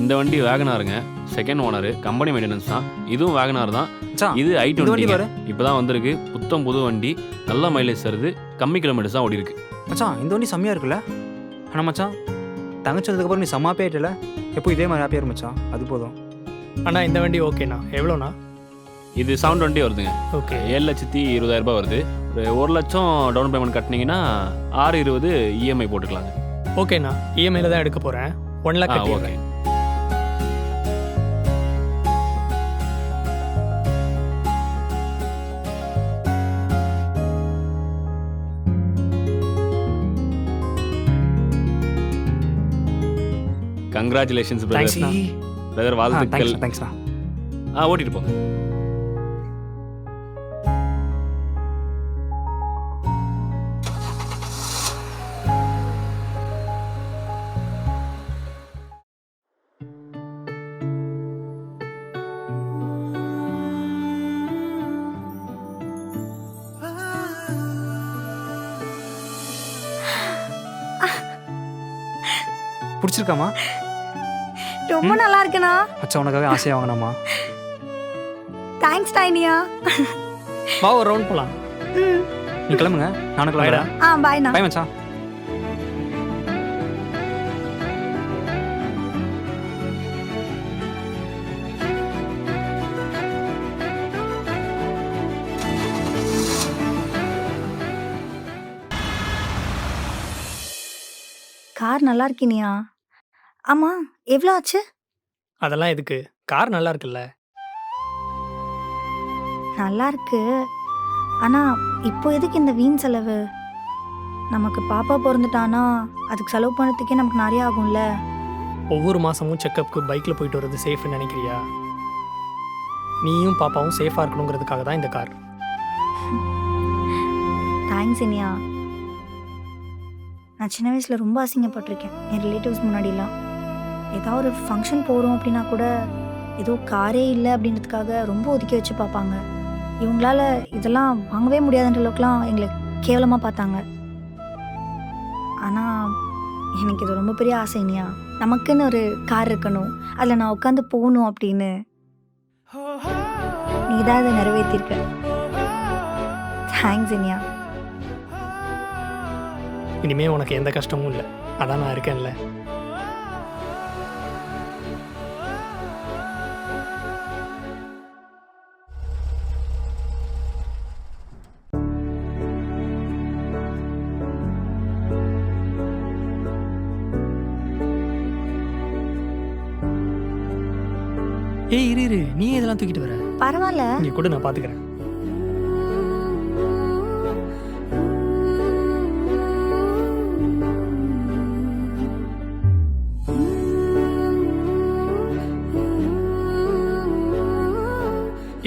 இந்த வண்டி வேகனாருங்க, second owner, company maintenance தான். இதுவும் வேகனார் தான். மச்சான் இது இந்த வண்டி i20 பாரு. இப்போ தான் வந்திருக்கு. புத்தம் புது வண்டி, நல்ல மைலேஜ் தருது, கம்மி கிலோமீட்டர்ஸ் தான் ஓடி இருக்கு. மச்சான் இந்த வண்டி செம்மையாக இருக்குல்ல. ஆனால் மச்சான் தங்கச்சி வந்ததுக்கப்புறம் நீ செம்மா போயிட்டல. எப்போ இதே மாதிரி ஹாப்பியாக மச்சான், அது போதும். அண்ணா இந்த வண்டி ஓகேண்ணா. எவ்வளோண்ணா? இது 720 வருதுங்க. ஓகே. 7,20,000 ரூபாய் வருது. ஒரு 1 லட்சம் டவுன் பேமெண்ட் கட்டினீங்கன்னா 620 இஎம்ஐ போட்டுக்கலாங்க. ஓகேண்ணா, இஎம்ஐயில் தான் எடுக்க போகிறேன். 1 லேக் ஓகே. கட்டிடுறேன். Congratulations thanks brother. பிரதர் வாழ்த்துக்கள். தேங்க்ஸ்ண்ணா. ஓட்டிட்டு போங்க. பிடிச்சிருக்காமா? ரொம்ப நல்லா இருக்குண்ணா. மச்சான் உனக்காக ஆசையாக வாங்கினாமா? தேங்க்ஸ் டைனியா. வா ஒரு ரவுண்ட் போகலாம். ம். நீ கிளம்புங்க, நானும் கிளம்புறேன். பாய்ண்ணா. பை மச்சான். கார் நல்லா இருக்கினியா? ஆமா, எவ்வளோ ஆச்சு? அதெல்லாம் எதுக்கு? கார் நல்லா இருக்குல்ல. நல்லா இருக்கு. ஆனா இப்போ எதுக்கு இந்த வீண் செலவு? நமக்கு பாப்பா பிறந்துட்டானா அதுக்கு செலவு பண்ணுறதுக்கே நமக்கு நிறைய ஆகும்ல. ஒவ்வொரு மாதமும் செக்கப்புக்கு பைக்கில் போயிட்டு வர்றது சேஃப்னு நினைக்கிறியா? நீயும் பாப்பாவும் சேஃபாக இருக்கணுங்கிறதுக்காக தான் இந்த கார். தேங்க்ஸ் இனியா. நான் சின்ன வயசில் ரொம்ப அசிங்கப்பட்டிருக்கேன் என் ரிலேட்டிவ்ஸ் முன்னாடிலாம். ஏதாவது ஒரு ஃபங்க்ஷன் போகிறோம் அப்படின்னா கூட ஏதோ காரே இல்லை அப்படின்றதுக்காக ரொம்ப ஒதுக்கி வச்சு பார்ப்பாங்க. இவங்களால இதெல்லாம் வாங்கவே முடியாதுன்ற அளவுக்குலாம் எங்களை கேவலமாக பார்த்தாங்க. ஆனால் எனக்கு இது ரொம்ப பெரிய ஆசை இனியா. நமக்குன்னு ஒரு கார் இருக்கணும், அதில் நான் உட்காந்து போகணும் அப்படின்னு. நீ தான் அதை நிறைவேற்றிருக்க. தேங்க்ஸ் இனியா. இனிமே உனக்கு எந்த கஷ்டமும் இல்லை. அதான் நான் இருக்கேன்ல. ஏய் இரு, நீ இதெல்லாம் தூக்கிட்டு வர? பரவாயில்ல. இங்கே கூட நான் பார்த்துக்கிறேன்.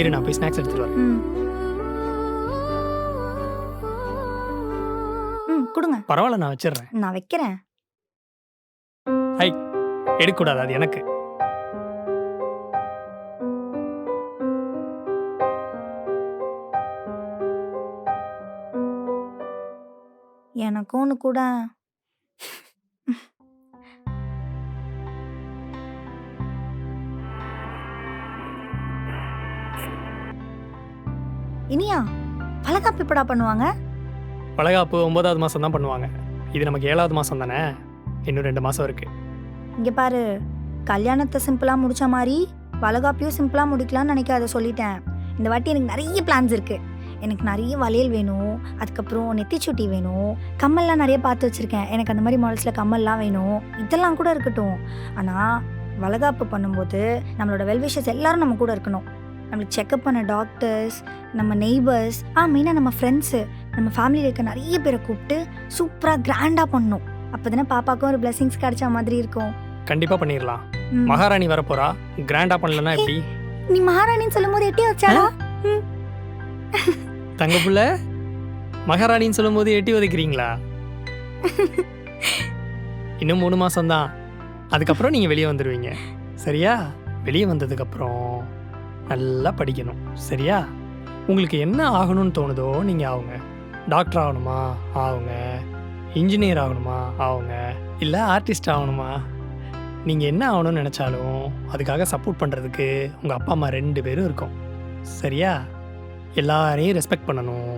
இரு, நான் போய் ஸ்நாக்ஸ் எடுத்துட்டு வரேன். கொடுங்க. பரவாயில்ல, நான் வச்சிடுறேன். நான் வைக்கிறேன். எடுக்கக்கூடாது, அது எனக்கு. எனக்கு ஒன்று கூட. இனியா, வளகாப்பு எப்படா பண்ணுவாங்க? வளகாப்பு 9வது மாதம் தான் பண்ணுவாங்க. இது நமக்கு 7வது மாதம் தானே. இன்னும் 2 மாதம் இருக்கு. இங்கே பாரு, கல்யாணத்தை சிம்பிளாக முடிச்ச மாதிரி வளகாப்பையும் சிம்பிளாக முடிக்கலாம்னு நினைக்காத, சொல்லிட்டேன். இந்த வாட்டி எனக்கு நிறைய பிளான்ஸ் இருக்குது. எனக்கு நிறைய வளையல் வேணும், அதுக்கப்புறம் நெத்திச்சுட்டி வேணும், கம்மல்லாம் நிறைய பார்த்து வச்சுருக்கேன். எனக்கு அந்த மாதிரி மாடல்ஸில் கம்மல்லாம் வேணும். இதெல்லாம் கூட இருக்கட்டும். ஆனால் வளகாப்பு பண்ணும்போது நம்மளோட வெல்விஷஸ் எல்லாரும் நம்ம கூட இருக்கணும். நம்மளுக்கு செக்கப் பண்ண டாக்டர்ஸ், நம்ம நெய்பர்ஸ், மெயினாக நம்ம ஃப்ரெண்ட்ஸு, நம்ம ஃபேமிலியில் இருக்க நிறைய பேரை கூப்பிட்டு சூப்பராக கிராண்டாக பண்ணணும். அப்போ தானே பாப்பாவுக்கும் ஒரு பிளெஸிங்ஸ் கிடைச்ச மாதிரி இருக்கும். கண்டிப்பாக பண்ணிடலாம். மகாராணி வரப்போறா, கிராண்டாக பண்ணலன்னா எப்படி? நீ மகாராணின்னு சொல்லும் போது எட்டி வச்சாடா? தங்க புள்ள, மகாராணின்னு சொல்லும் போது எட்டி உதைக்கிறீங்களா? இன்னும் 3 மாதம்தான். அதுக்கப்புறம் நீங்கள் வெளியே வந்துடுவீங்க, சரியா? வெளியே வந்ததுக்கப்புறம் நல்லா படிக்கணும், சரியா? உங்களுக்கு என்ன ஆகணும்னு தோணுதோ நீங்கள் ஆகுங்க. டாக்டர் ஆகணுமா ஆகுங்க, இன்ஜினியர் ஆகணுமா ஆகுங்க, இல்லை ஆர்டிஸ்ட் ஆகணுமா நீங்கள் என்ன ஆகணும்னு நினச்சாலும் அதுக்காக சப்போர்ட் பண்ணுறதுக்கு உங்கள் அப்பா அம்மா 2 பேரும் இருக்கும். சரியா? எல்லாரையும் ரெஸ்பெக்ட் பண்ணணும்,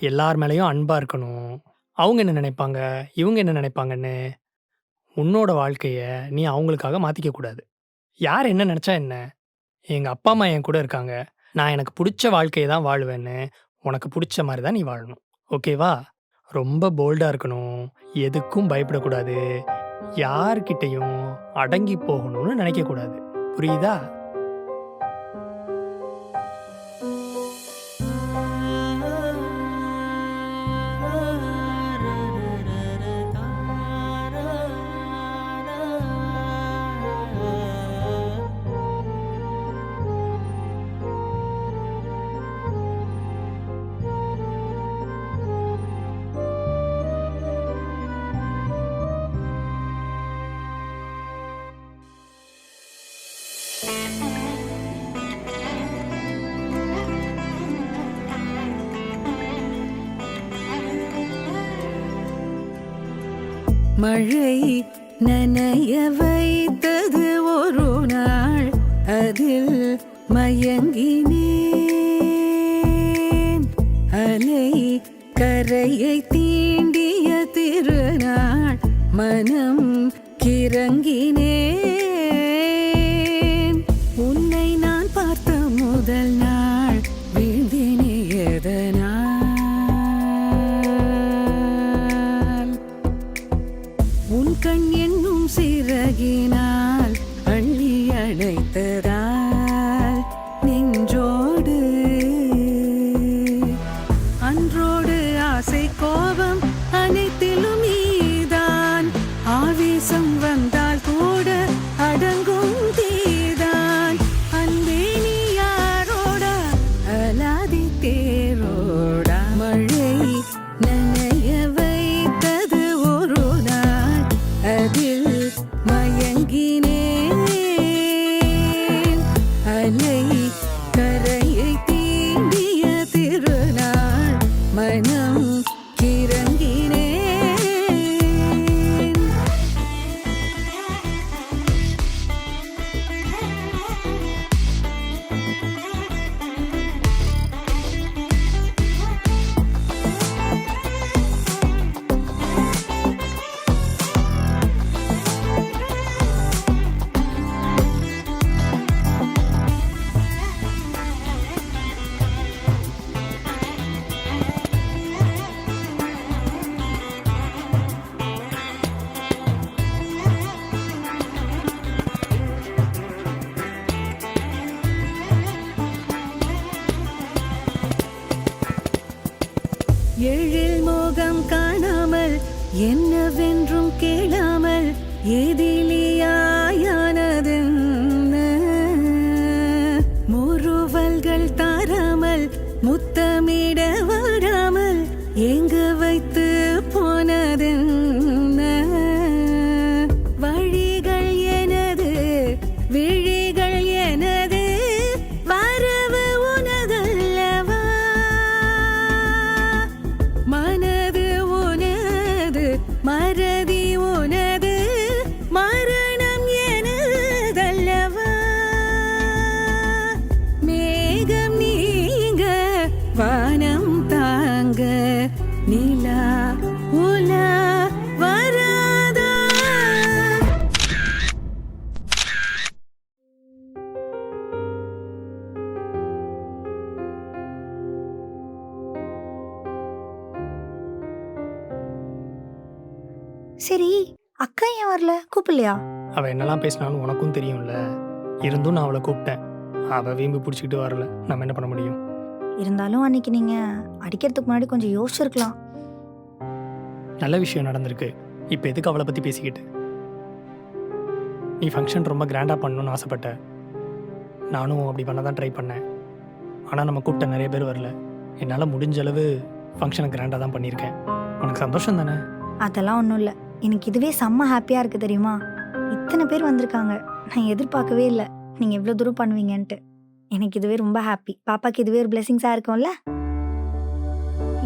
எல்லார் மேலேயும் அன்பாக இருக்கணும். அவங்க என்ன நினைப்பாங்க, இவங்க என்ன நினைப்பாங்கன்னு உன்னோட வாழ்க்கையை நீ அவங்களுக்காக மாற்றிக்க கூடாது. யார் என்ன நினச்சா என்ன? எங்கள் அப்பா அம்மா என் கூட இருக்காங்க, நான் எனக்கு பிடிச்ச வாழ்க்கையை தான் வாழுவேன்னு உனக்கு பிடிச்ச மாதிரி தான் நீ வாழணும். ஓகேவா? ரொம்ப போல்டாக இருக்கணும், எதுக்கும் பயப்படக்கூடாது, யார்கிட்டையும் அடங்கி போகணும்னு நினைக்கக்கூடாது. புரியுதா? மழை நனைய வைத்தது ஒரு நாள், அதில் மயங்கினேன். அலை கரையை தீண்டிய திருநாள், மனம் கிறங்கினேன். உன்னை நான் பார்த்த முதல் நாள் வீழ்ந்தேனே எதனால்? உன் கண் என்னும் சிறகினால் அள்ளி அணைத்ததால் நெஞ்சோடு அன்றோடு ஆசை கோபம் அனைத்திலும் நீதான். ஆவேசம் வந்தால் கூட அடங்கும் தீதான். அன்பே நீ யாரோடா, அலாதி தேரோடா. மழை நனைய வைத்தது ஒரு நாள், அதில் மயங்கினேன். அலை கரையை தீண்டிய திருநாள், மனம் கிறங்கினேன். எழில் மோகம் காணாமல், என்னவென்றும் கேளாமல், எதிலியாயானதென்ன? முறுவல்கள் தாராமல், முத்தமிட வராமல், எங்க வைத்து போனதென்ன? வழிகள் எனது, விழிகள் எனது, வரவு உனதல்லவா? மனது உனது, மறதி உனது, மரணம் எனதல்லவா? மேகம் நீங்க, வானம் தாங்க, நிலா உலா வராதா? சரி, அக்கா ஏன் வரல? கூப்பிடலையா? அவள் என்னெல்லாம் பேசினாலும் உனக்கும் தெரியும்ல. இருந்தும் நான் அவளை கூப்பிட்டேன், அவள் வீம்பு பிடிச்சிக்கிட்டு வரல. நம்ம என்ன பண்ண முடியும்? இருந்தாலும் அன்னைக்கு நீங்க அடிக்கிறதுக்கு முன்னாடி கொஞ்சம் யோசிச்சிருக்கலாம். நல்ல விஷயம் நடந்திருக்கு, இப்போ எதுக்கு அவளை பற்றி பேசிக்கிட்டு? நீ ஃபங்க்ஷன் ரொம்ப கிராண்டாக பண்ணணும்னு ஆசைப்பட்ட, நானும் அப்படி பண்ண தான் ட்ரை பண்ணேன். ஆனால் நம்ம கூப்பிட்ட நிறைய பேர் வரல. என்னால் முடிஞ்ச அளவு ஃபங்க்ஷனை கிராண்டாக தான் பண்ணியிருக்கேன். உனக்கு சந்தோஷம் தானே? அதெல்லாம் ஒன்றும் இல்லை, எனக்கு இதுவே செம்ம ஹாப்பியாக இருக்குது தெரியுமா? இத்தனை பேர் வந்திருக்காங்க, நான் எதிர்பார்க்கவே இல்லை நீங்கள் இவ்வளோ தூரம் பண்ணுவீங்கன்ட்டு. எனக்கு இதுவே ரொம்ப ஹாப்பி. பாப்பாக்கு இதுவே ஒரு பிளெஸிங்ஸாக இருக்கும்ல.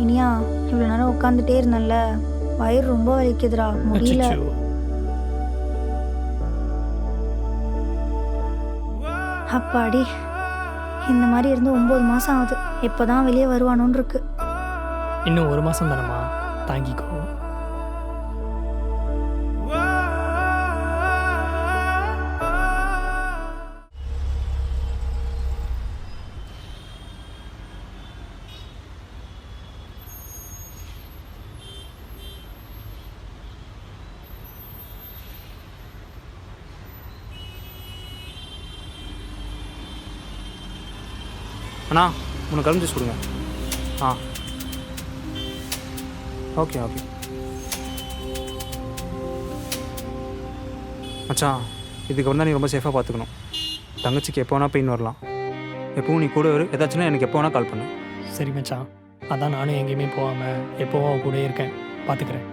இனியா, இவ்வளோ நேரம் உட்காந்துட்டே இருந்தேன்ல, வயிறு ரொம்ப வலிக்குதுடா, முடியல. அச்சச்சோ. அப்பாடி, இந்த மாதிரி இருந்து 9 மாதம் ஆகுது. எப்போ தான் வெளியே வருவானோன்னு இருக்கு. இன்னும் 1 மாதம் தானம்மா, தாங்கிக்கோ. அண்ணா உனக்கு கரும்பு ஜூஸ் கொடுங்க. ஆ ஓகே ஓகே மச்சான், இதுக்கப்புறம் தான் நீ ரொம்ப சேஃபாக பார்த்துக்கணும். தங்கச்சிக்கு எப்போ வேணால் பெயின் வரலாம். எப்பவும் நீ கூட வரும், ஏதாச்சுன்னா எனக்கு எப்போ வேணால் கால் பண்ணு. சரி மச்சான், அதான் நானும் எங்கேயுமே போகாமல் எப்போவும் அவ கூடயே இருக்கேன், பார்த்துக்கிறேன்.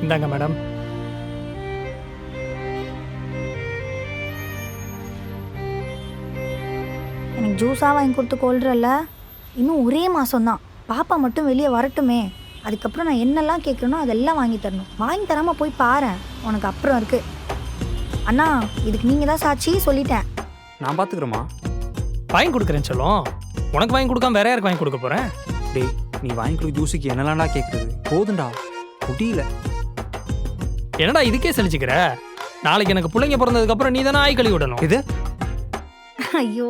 இந்தாங்க மேடம். எனக்கு ஜூஸாக வாங்கி கொடுத்து கொள்றல்ல. இன்னும் ஒரே மாதம்தான். பாப்பா மட்டும் வெளியே வரட்டுமே. அதுக்கப்புறம் நான் என்னெல்லாம் கேட்குறேனோ அதெல்லாம் வாங்கி தரணும். வாங்கி தராமல் போய் பாரு, உனக்கு அப்புறம் இருக்குது. அண்ணா, இதுக்கு நீங்கள் தான் சாட்சி, சொல்லிட்டேன். நான் பார்த்துக்கிறேம்மா. வாங்கி கொடுக்குறேன் சொல்லும். உனக்கு வாங்கி கொடுக்காம வேற யாருக்கு வாங்கி கொடுக்க போகிறேன்? டேய், நீ வாங்கி கொடுக்க ஜூஸுக்கு என்னெல்லாம்டா கேட்குறது? போதுண்டா, முடியல. என்னடா இதுக்கே செலிச்சுக்கிற? நாளைக்கு எனக்கு பிள்ளைங்க பிறந்ததுக்கப்புறம் நீ தானே ஆய் கழுவி விடணும். இது ஐயோ,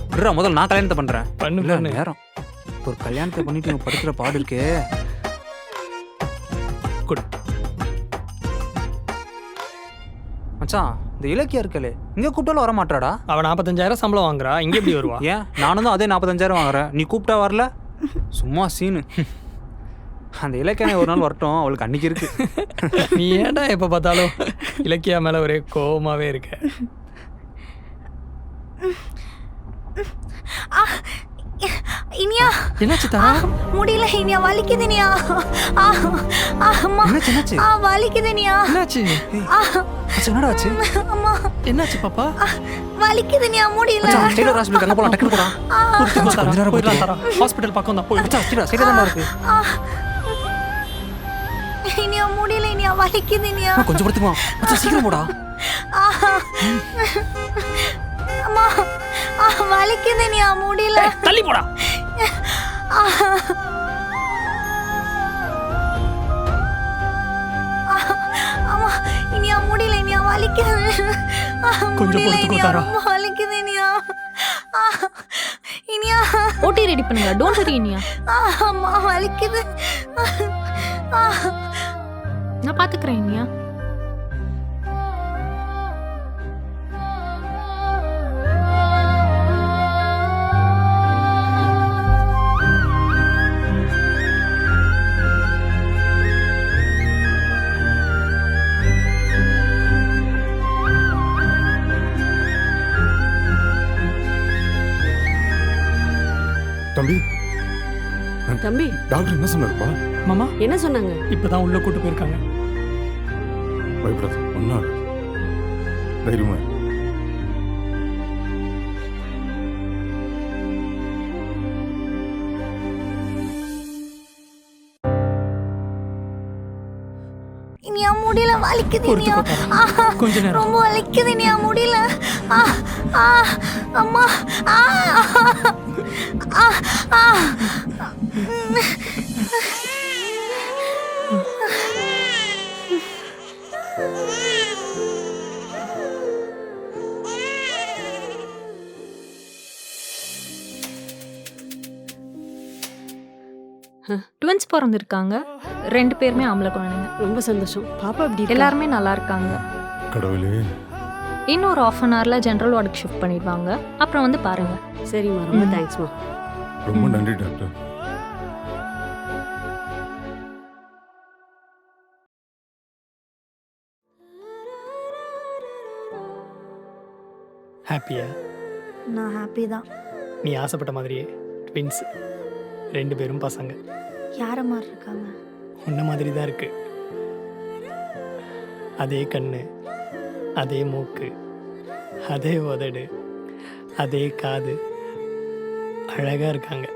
விட்றா, முதல்ல நான் கல்யாணத்தை பண்ணுறேன். பண்ணு இல்லை பண்ணு. நேரம் ஒரு கல்யாணத்தை பண்ணிட்டு இவன் படுக்கிற பாடு இருக்கே. குட். மச்சான், இந்த இலக்கியா இருக்கலே இங்கே கூப்பிட்டாலும் வர மாட்டாடா. அவன் 45,000 சம்பளம் வாங்குறா, இங்கே எப்படி வருவா? ஏன் நானும் தான் அதே 45,000 வாங்குறேன், நீ கூப்பிட்டா வரல? சும்மா சீனு. அந்த இலக்கியானே ஒரு நாள் வரட்டும், அவளுக்கு அன்னைக்கு இருக்கு. நீ ஏன்டா எப்போ பார்த்தாலும் இலக்கியா மேலே ஒரே கோவமாகவே இருக்க? இனியா, என்னாச்சு தாரா? முடியல இனியா, வலிக்குது இனியா. அம்மா, என்னாச்சு? வலிக்குது இனியா. என்னாச்சு? என்னடா ஆச்சு? அம்மா, என்னாச்சு பாப்பா? வலிக்குது இனியா, முடியல. டெய்லர் ஹாஸ்பிட்டல் அங்கே போகலாம், டக்குனு போடா. போயிடலாம் தாரா, ஹாஸ்பிட்டல் பக்கம் தான் போய். சைடாக தான் இருக்கு. இனியா, முடியல இனியா, வலிக்குது இனியா. கொஞ்சம் படுத்துக்குமா மச்சான், சீக்கிரம் போடா. அம்மா, வலிக்குது இனியா, முடியல. தள்ளி போடா. அம்மா, இனியா, முடியல இனியா, வலிக்குது. கொஞ்சம் முடியல பொறுத்துக்கோ இனியா, தாரா. ரொம்ப வலிக்குது இனியா. இனியா, ஓட்டி ரெடி பண்ணுங்க. டோன்ட் வரி இனியா, அம்மா, வலிக்குது. நான் பாத்துக்கிறேன் இனியா. தம்பி, தம்பி, டாக்டர் என்ன சொன்னாருப்பா? மாமா என்ன சொன்னாங்க? இப்பதான் உள்ள கூட்டு போயிருக்காங்க. பயப்படாத, ஒன்றும் ஆகாது. தைரியமா இரு. இனியா, முடியல, வலிக்குது இனியா. கொஞ்ச நேரம். ரொம்ப வலிக்குது இனியா, முடியல. அம்மா, ட்வின்ஸ் பிறந்திருக்காங்க. 2 பேருமே ஆம்பளை குழந்தைங்க. ரொம்ப சந்தோஷம். பாப்பா எப்படி இருக்கா? எல்லாருமே நல்லா இருக்காங்க. கடவுளே, இன்னும் ஒரு 1/2 அன் ஹவர்ல ஜென்ரல் வார்டுக்கு ஷிஃப்ட் பண்ணிடுவாங்க. அப்புறம் வந்து பாருங்க. சரிம்மா, ரொம்ப தேங்க்ஸ்மா. ரொம்ப நன்றி டாக்டர். ஹாப்பியா? நான் ஹாப்பி தான். நீ ஆசைப்பட்ட மாதிரியே ட்வின்ஸ் 2 பேரும் பசங்க. யார மாதிரி இருக்காங்க? உன்ன மாதிரி தான் இருக்கு. அதே கண்ணு, அதே மூக்கு, அதே உதடு, அதே காது. அழகா இருக்காங்க.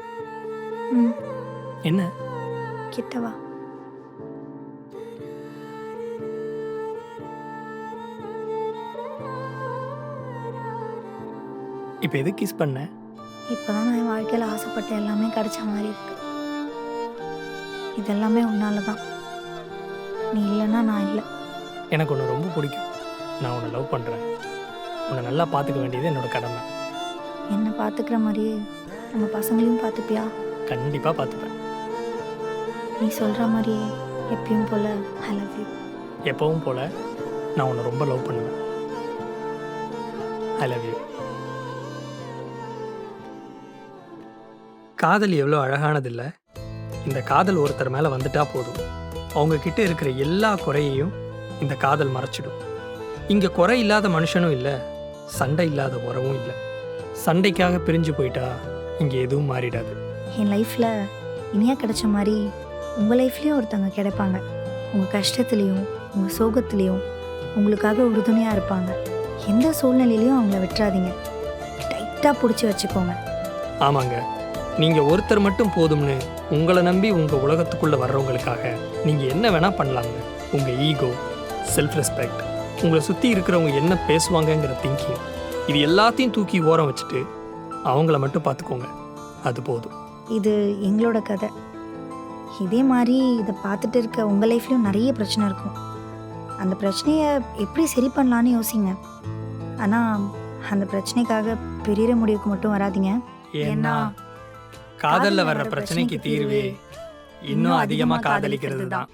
ம், என்ன? கிட்ட வா. இப்போ எது கிஸ் பண்ண? இப்போதான் நான் என் வாழ்க்கையில் ஆசைப்பட்ட எல்லாமே கிடைச்ச மாதிரி இருக்கு. இதெல்லாமே உன்னால தான். நீ இல்லைன்னா நான் இல்லை. எனக்கு உன்னை ரொம்ப பிடிக்கும். நான் உன்னை லவ் பண்ணுறேன். உன்னை நல்லா பார்த்துக்க வேண்டியது என்னோட கடமை. என்னை பார்த்துக்கிற மாதிரியே நம்ம பசங்களையும் பார்த்துப்பியா? கண்டிப்பாக பார்த்துப்பேன். நீ சொல்கிற மாதிரியே எப்பயும் போல் ஐ லவ் யூ. எப்பவும் போல் நான் உன்னை ரொம்ப லவ் பண்ணுவேன். I love you. காதல் எவ்வளோ அழகானதில்ல. இந்த காதல் ஒருத்தர் மேலே வந்துட்டா போதும், அவங்கக்கிட்ட இருக்கிற எல்லா குறையையும் இந்த காதல் மறைச்சிடும். இங்கே குறை இல்லாத மனுஷனும் இல்லை, சண்டை இல்லாத உறவும் இல்லை. சண்டைக்காக பிரிஞ்சு போயிட்டா இங்கே எதுவும் மாறிடாது. என் லைஃப்பில் இனியா கிடைச்ச மாதிரி உங்கள் லைஃப்லேயும் ஒருத்தவங்க கிடைப்பாங்க. உங்கள் கஷ்டத்துலேயும் உங்கள் சோகத்துலேயும் உங்களுக்காக உறுதுணையாக இருப்பாங்க. எந்த சூழ்நிலையிலையும் அவங்கள விட்டுறாதீங்க. டைட்டாக பிடிச்சி வச்சுக்கோங்க. ஆமாங்க, நீங்கள் ஒருத்தர் மட்டும் போதும்னு உங்களை நம்பி உங்கள் உலகத்துக்குள்ளே வர்றவங்களுக்காக நீங்கள் என்ன வேணால் பண்ணலாங்க. உங்கள் ஈகோ, செல்ஃப் ரெஸ்பெக்ட், உங்களை சுற்றி இருக்கிறவங்க என்ன பேசுவாங்கங்கிற திங்கிங், இது எல்லாத்தையும் தூக்கி ஓரம் வச்சுட்டு அவங்கள மட்டும் பார்த்துக்கோங்க. அது போதும். இது எங்களோட கதை. இதே மாதிரி இதை பார்த்துட்டு இருக்க உங்கள் லைஃப்லேயும் நிறைய பிரச்சனை இருக்கும். அந்த பிரச்சனையை எப்படி சரி பண்ணலான்னு யோசிங்க. ஆனால் அந்த பிரச்சனைக்காக பெரிய முடிவுக்கு மட்டும் வராதீங்க. ஏன்னா காதலில் வர்ற பிரச்சனைக்கு தீர்வே இன்னும் அதிகமாக காதலிக்கிறது தான்.